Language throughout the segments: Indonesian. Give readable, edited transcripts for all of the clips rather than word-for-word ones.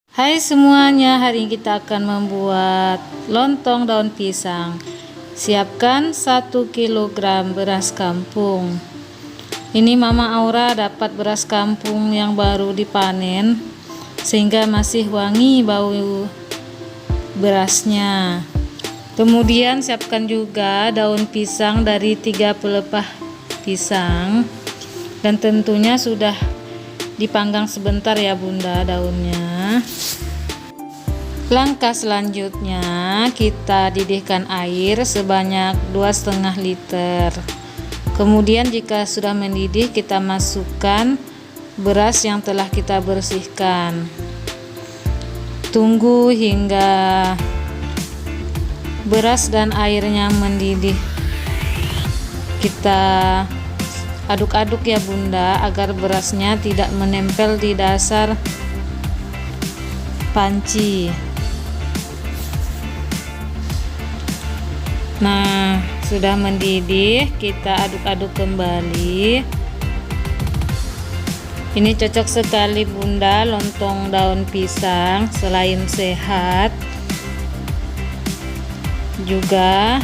Hai semuanya, hari ini kita akan membuat lontong daun pisang. Siapkan 1 kg beras kampung. Ini Mama Aura dapat beras kampung yang baru dipanen, sehingga masih wangi bau berasnya. Kemudian siapkan juga daun pisang dari 3 pelepah pisang, dan tentunya sudah dipanggang sebentar ya Bunda daunnya. Langkah selanjutnya kita didihkan air sebanyak 2,5 liter. Kemudian jika sudah mendidih, kita masukkan beras yang telah kita bersihkan. Tunggu hingga beras dan airnya mendidih. Kita aduk-aduk ya Bunda, agar berasnya tidak menempel di dasar panci. Nah, sudah mendidih, kita aduk-aduk kembali. Ini cocok sekali Bunda, lontong daun pisang. Selain sehat, juga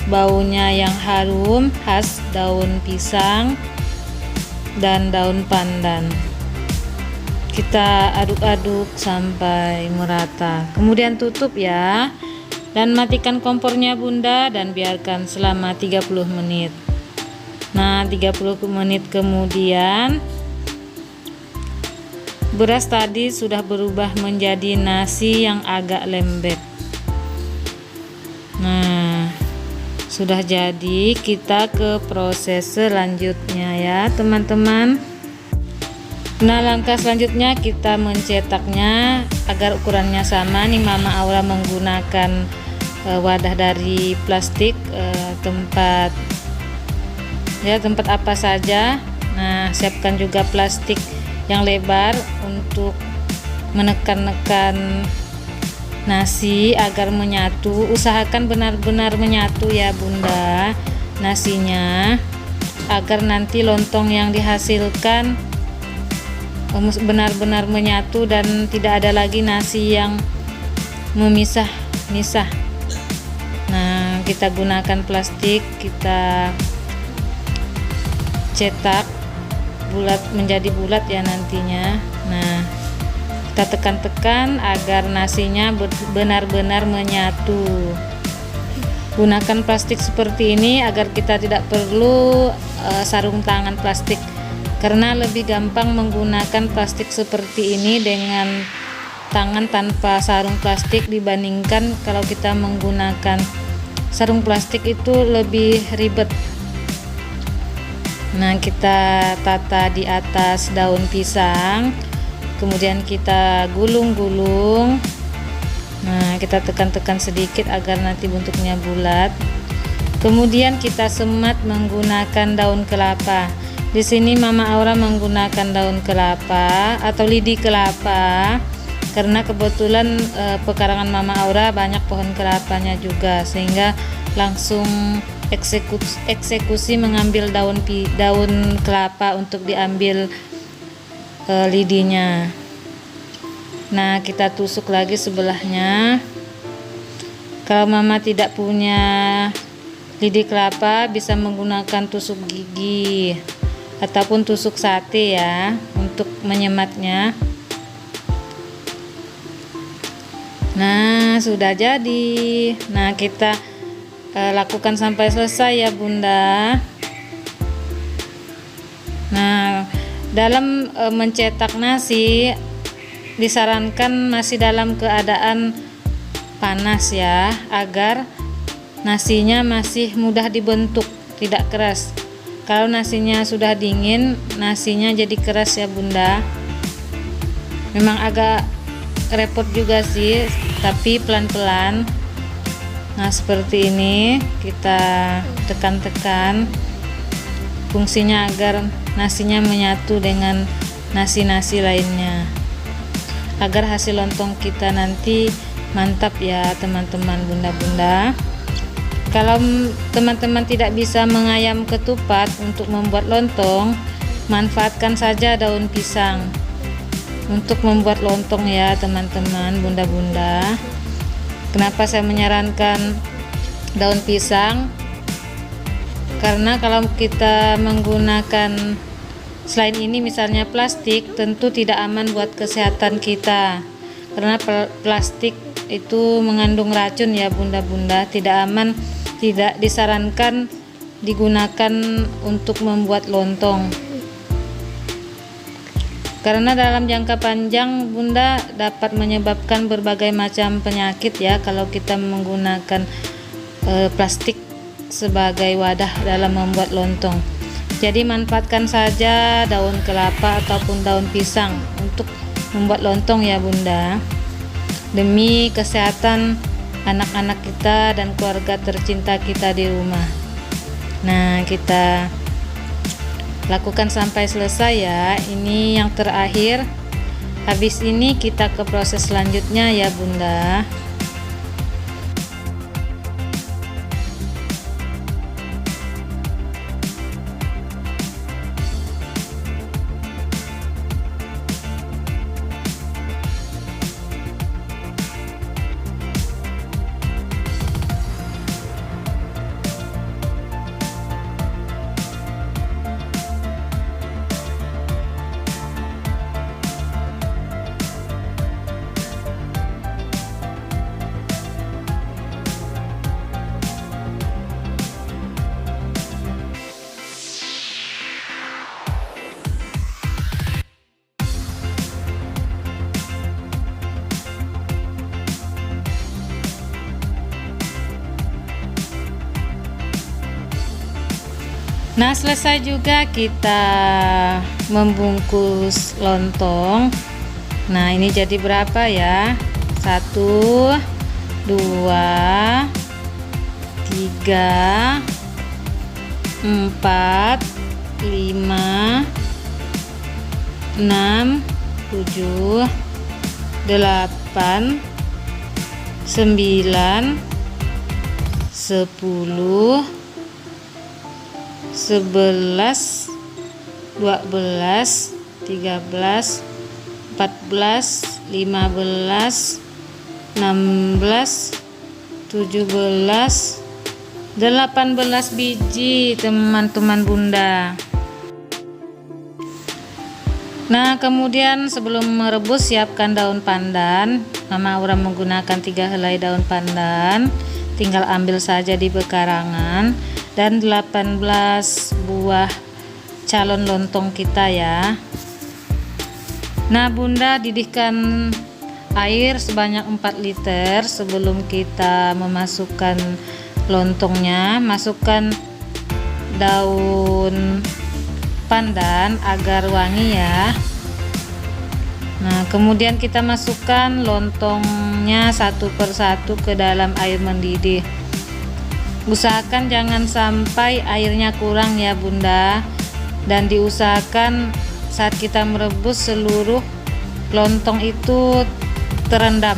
baunya yang harum khas daun pisang dan daun pandan. Kita aduk-aduk sampai merata, kemudian tutup ya, dan matikan kompornya Bunda, dan biarkan selama 30 menit. Nah, 30 menit kemudian beras tadi sudah berubah menjadi nasi yang agak lembek. Nah, sudah jadi, kita ke proses selanjutnya ya teman-teman. Nah, langkah selanjutnya kita mencetaknya agar ukurannya sama. Nih Mama Aura menggunakan wadah dari plastik, tempat apa saja. Nah, siapkan juga plastik yang lebar untuk menekan-nekan nasi agar menyatu. Usahakan benar-benar menyatu ya Bunda nasinya, agar nanti lontong yang dihasilkan benar-benar menyatu dan tidak ada lagi nasi yang memisah-misah. Nah, kita gunakan plastik, kita cetak bulat menjadi bulat ya nantinya. Nah, kita tekan-tekan agar nasinya benar-benar menyatu. Gunakan plastik seperti ini agar kita tidak perlu sarung tangan plastik, karena lebih gampang menggunakan plastik seperti ini dengan tangan tanpa sarung plastik dibandingkan kalau kita menggunakan sarung plastik, itu lebih ribet. Nah, kita tata di atas daun pisang, kemudian kita gulung-gulung. Nah, kita tekan-tekan sedikit agar nanti bentuknya bulat. Kemudian kita semat menggunakan daun kelapa. Di sini Mama Aura menggunakan daun kelapa atau lidi kelapa, karena kebetulan pekarangan Mama Aura banyak pohon kelapanya juga, sehingga langsung eksekusi mengambil daun kelapa untuk diambil lidinya. Nah, kita tusuk lagi sebelahnya. Kalau Mama tidak punya lidi kelapa, bisa menggunakan tusuk gigi ataupun tusuk sate ya untuk menyematnya. Nah, sudah jadi. Nah, kita lakukan sampai selesai ya Bunda. Nah, dalam mencetak nasi disarankan masih dalam keadaan panas ya, agar nasinya masih mudah dibentuk, tidak keras. Kalau nasinya sudah dingin, nasinya jadi keras ya Bunda. Memang agak repot juga sih, tapi pelan-pelan. Nah, seperti ini kita tekan-tekan, fungsinya agar nasinya menyatu dengan nasi-nasi lainnya, agar hasil lontong kita nanti mantap ya teman-teman bunda-bunda. Kalau teman-teman tidak bisa mengayam ketupat untuk membuat lontong, manfaatkan saja daun pisang. untuk membuat lontong ya teman-teman, bunda-bunda. Kenapa saya menyarankan daun pisang? Karena kalau kita menggunakan selain ini misalnya plastik, tentu tidak aman buat kesehatan kita. Karena plastik itu mengandung racun ya bunda-bunda, tidak aman, tidak disarankan digunakan untuk membuat lontong. Karena dalam jangka panjang bunda dapat menyebabkan berbagai macam penyakit ya kalau kita menggunakan plastik sebagai wadah dalam membuat lontong. Jadi manfaatkan saja daun kelapa ataupun daun pisang untuk membuat lontong ya bunda, demi kesehatan anak-anak kita dan keluarga tercinta kita di rumah. Nah, kita lakukan sampai selesai ya. Ini yang terakhir. Habis ini kita ke proses selanjutnya ya bunda. Nah, selesai juga kita membungkus lontong. Nah, ini jadi berapa ya? 1, 2, 3, 4, 5, 6, 7, 8, 9, 10, 11, 12, 13, 14, 15, 16, 17, 18 biji teman-teman bunda. Nah, kemudian sebelum merebus siapkan daun pandan. Mama Aura menggunakan 3 helai daun pandan, tinggal ambil saja di bekarangan, dan 18 buah calon lontong kita ya. Nah bunda, didihkan air sebanyak 4 liter sebelum kita memasukkan lontongnya. Masukkan daun pandan agar wangi ya. Nah, kemudian kita masukkan lontongnya satu persatu ke dalam air mendidih. Usahakan jangan sampai airnya kurang ya bunda, dan diusahakan saat kita merebus seluruh lontong itu terendam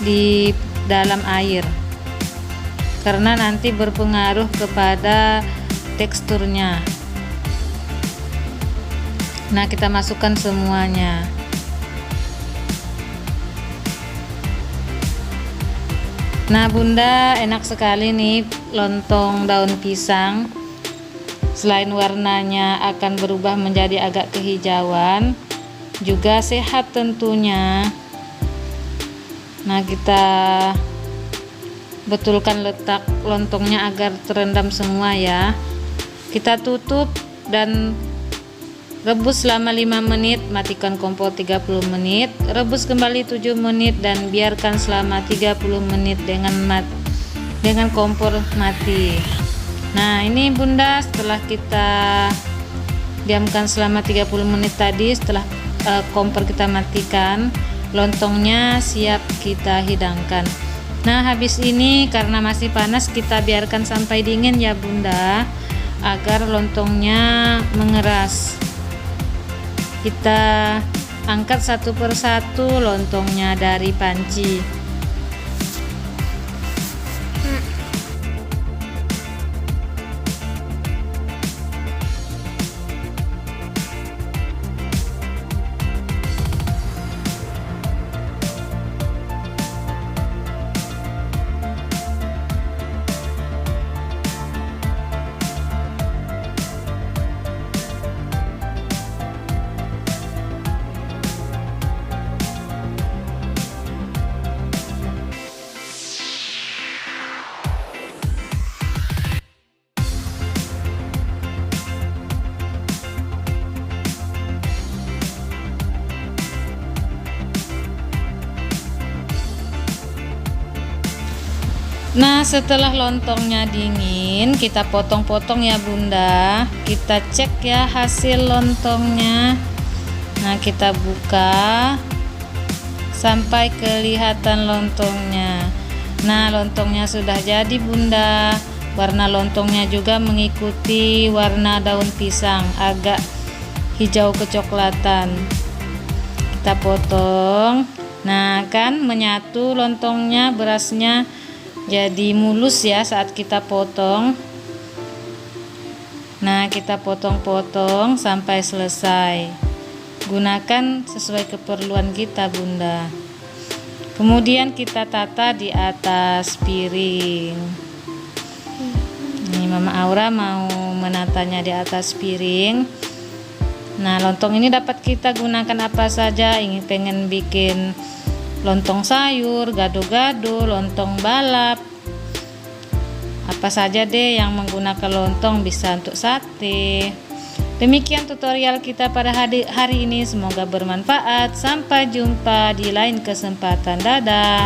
di dalam air, karena nanti berpengaruh kepada teksturnya. Nah, kita masukkan semuanya. Nah bunda, enak sekali nih lontong daun pisang. Selain warnanya akan berubah menjadi agak kehijauan, juga sehat tentunya. Nah, kita betulkan letak lontongnya agar terendam semua ya. Kita tutup dan rebus selama 5 menit, matikan kompor 30 menit, rebus kembali 7 menit dan biarkan selama 30 menit dengan kompor mati. Nah, ini bunda, setelah kita diamkan selama 30 menit tadi, setelah kompor kita matikan, lontongnya siap kita hidangkan. Nah, habis ini karena masih panas, kita biarkan sampai dingin ya bunda, agar lontongnya mengeras. Kita angkat satu persatu lontongnya dari panci. Nah, setelah lontongnya dingin, kita potong-potong ya Bunda. Kita cek ya hasil lontongnya. Nah, kita buka sampai kelihatan lontongnya. Nah, lontongnya sudah jadi Bunda. Warna lontongnya juga mengikuti warna daun pisang, agak hijau kecoklatan. Kita potong. Nah, kan menyatu lontongnya, berasnya jadi mulus ya saat kita potong. Nah, kita potong-potong sampai selesai. Gunakan sesuai keperluan kita Bunda. Kemudian kita tata di atas piring. Ini Mama Aura mau menatanya di atas piring. Nah, lontong ini dapat kita gunakan apa saja. Pengen bikin lontong sayur, gado-gado, lontong balap, apa saja deh yang menggunakan lontong, bisa untuk sate. Demikian tutorial kita pada hari ini, semoga bermanfaat. Sampai jumpa di lain kesempatan. Dadah.